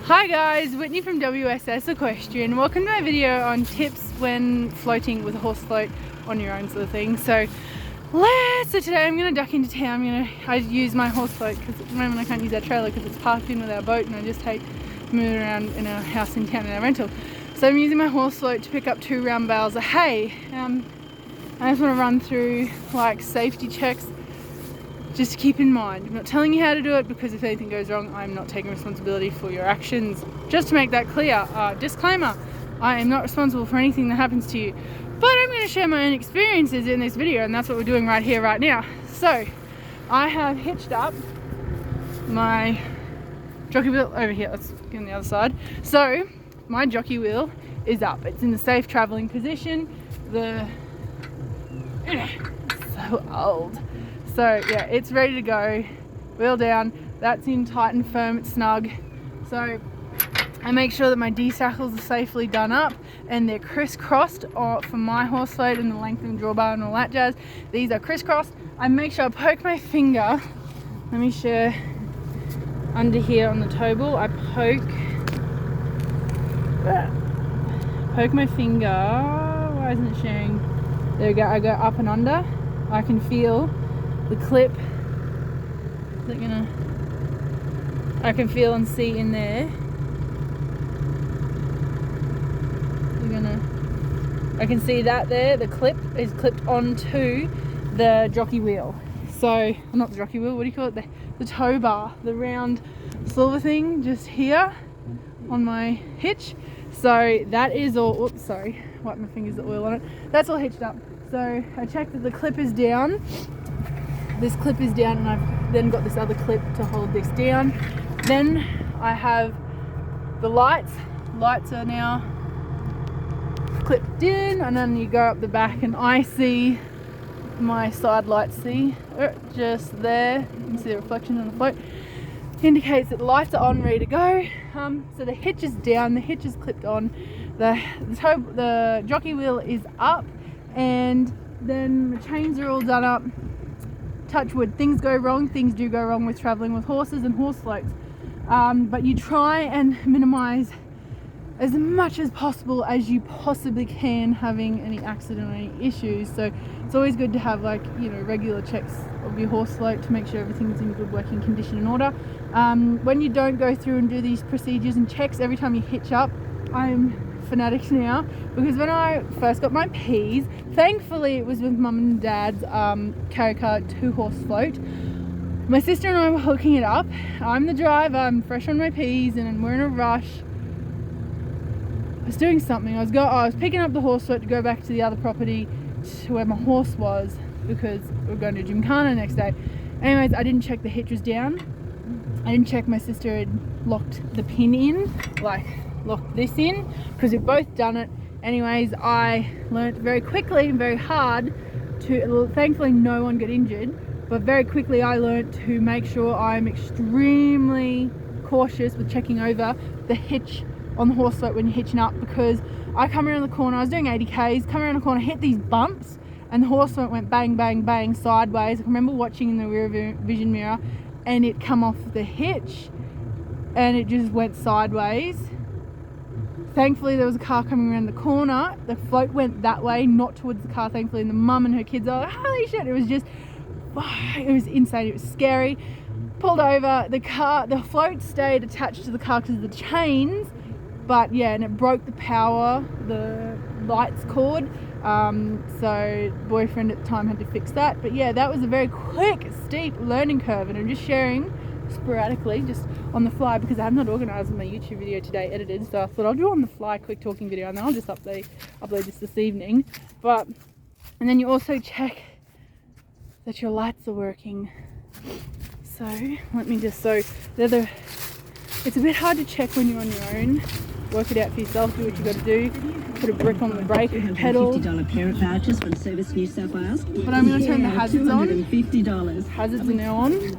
Hi guys, Whitney from WSS Equestrian. Welcome to my video on tips when floating with a horse float on your own sort of thing. So today I'm going to duck into town. I use my horse float because at the moment I can't use our trailer because it's parked in with our boat, and I just hate moving around in our house in town in our rental. So I'm using my horse float to pick up 2 round bales of hay. I just want to run through like safety checks just to keep in mind. I'm not telling you how to do it because if anything goes wrong, I'm not taking responsibility for your actions. Just to make that clear, disclaimer, I am not responsible for anything that happens to you. But I'm going to share my own experiences in this video, and that's what we're doing right here, right now. So, I have hitched up my jockey wheel over here. Let's get on the other side. So, my jockey wheel is up. It's in the safe traveling position. So old. So yeah, it's ready to go. Wheel down. That's in tight and firm. It's snug. So I make sure that my D-shackles are safely done up and they're crisscrossed for my horse float and the length and drawbar and all that jazz. These are crisscrossed. I make sure I poke my finger. Let me share under here on the toe ball. I poke my finger. Why isn't it sharing? There we go. I go up and under. I can feel the clip. Is it gonna? I can feel and see in there. I can see that there. The clip is clipped onto the jockey wheel. So, not the jockey wheel. What do you call it? The tow bar, the round silver thing, just here on my hitch. So that is all. Oops, sorry. Wipe my fingers. The oil on it. That's all hitched up. So I checked that the clip is down. This clip is down, and I've then got this other clip to hold this down. Then I have the lights. Lights are now clipped in, and then you go up the back, and I see my side lights. See, just there. You can see the reflection on the float. Indicates that the lights are on, ready to go. So the hitch is down. The hitch is clipped on. The jockey wheel is up, and then the chains are all done up. Touch wood, things go wrong. Things do go wrong with traveling with horses and horse floats, but you try and minimize as much as possible as you possibly can having any accident or any issues. So it's always good to have regular checks of your horse float to make sure everything's in good working condition and order. When you don't go through and do these procedures and checks every time you hitch up, I'm fanatic now, because when I first got my P's, thankfully it was with mum and dad's Carica 2-horse float. My sister and I were hooking it up. I'm the driver, I'm fresh on my P's, and we're in a rush. I was doing something. I was picking up the horse float to go back to the other property to where my horse was, because we're going to Gymkhana next day. Anyways, I didn't check the hitch was down. I didn't check my sister had locked the pin in, locked this in, because we've both done it. Anyways, I learnt very quickly and very hard to, thankfully no one got injured, but very quickly I learnt to make sure I'm extremely cautious with checking over the hitch on the horse float when you're hitching up, because I come around the corner, I was doing 80 Ks, come around the corner, hit these bumps, and the horse float went bang, bang, bang sideways. I remember watching in the rear vision mirror, and it come off the hitch, and it just went sideways. Thankfully there was a car coming around the corner. The float went that way, not towards the car, thankfully, and the mum and her kids are like, holy shit. It was insane. It was scary. Pulled over, the float stayed attached to the car because of the chains, but yeah, and it broke the lights cord. So boyfriend at the time had to fix that. But yeah, that was a very quick, steep learning curve, and I'm just sharing sporadically, just on the fly, because I have not organised my YouTube video today, edited, so I thought I'll do on the fly quick talking video, and then I'll just upload this evening. And then you also check that your lights are working. So it's a bit hard to check when you're on your own. Work it out for yourself, do what you got to do. Put a grip on the brake pedal. $50 pair of vouchers from Service New South Wales. But I'm going to turn the hazards on. $250. Hazards are now on.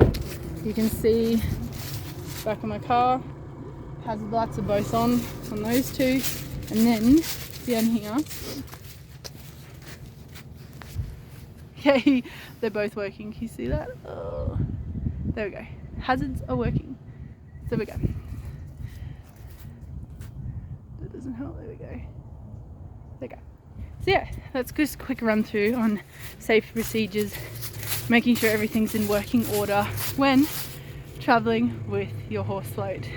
You can see back of my car. Hazard lights are both on those two. And then down here. Okay, they're both working. Can you see that? Oh, there we go. Hazards are working. So we go. go. There you go. So yeah, that's just a quick run through on safety procedures, making sure everything's in working order when traveling with your horse float.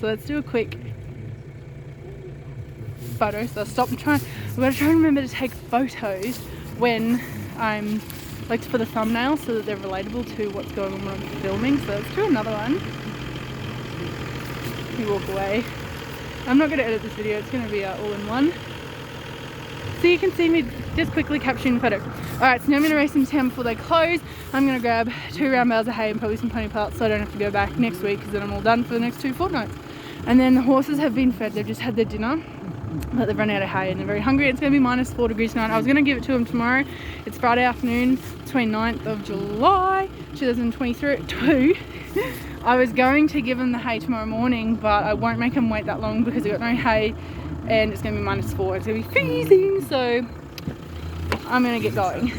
So let's do a quick photo. So I'll stop and I'm gonna try and remember to take photos when I'm like for the thumbnail so that they're relatable to what's going on when I'm filming. So let's do another one. You walk away. I'm not going to edit this video, it's going to be all in one. So you can see me just quickly capturing the photo. Alright, so now I'm going to race into town before they close. I'm going to grab 2 round bales of hay and probably some pony parts so I don't have to go back next week because then I'm all done for the next 2 fortnights. And then the horses have been fed, they've just had their dinner. But they've run out of hay and they're very hungry. It's going to be -4 degrees tonight. I was going to give it to them tomorrow. It's Friday afternoon, 29th of July, 2022. I was going to give them the hay tomorrow morning, but I won't make them wait that long because I've got no hay and it's going to be -4. It's going to be freezing, so I'm going to get going.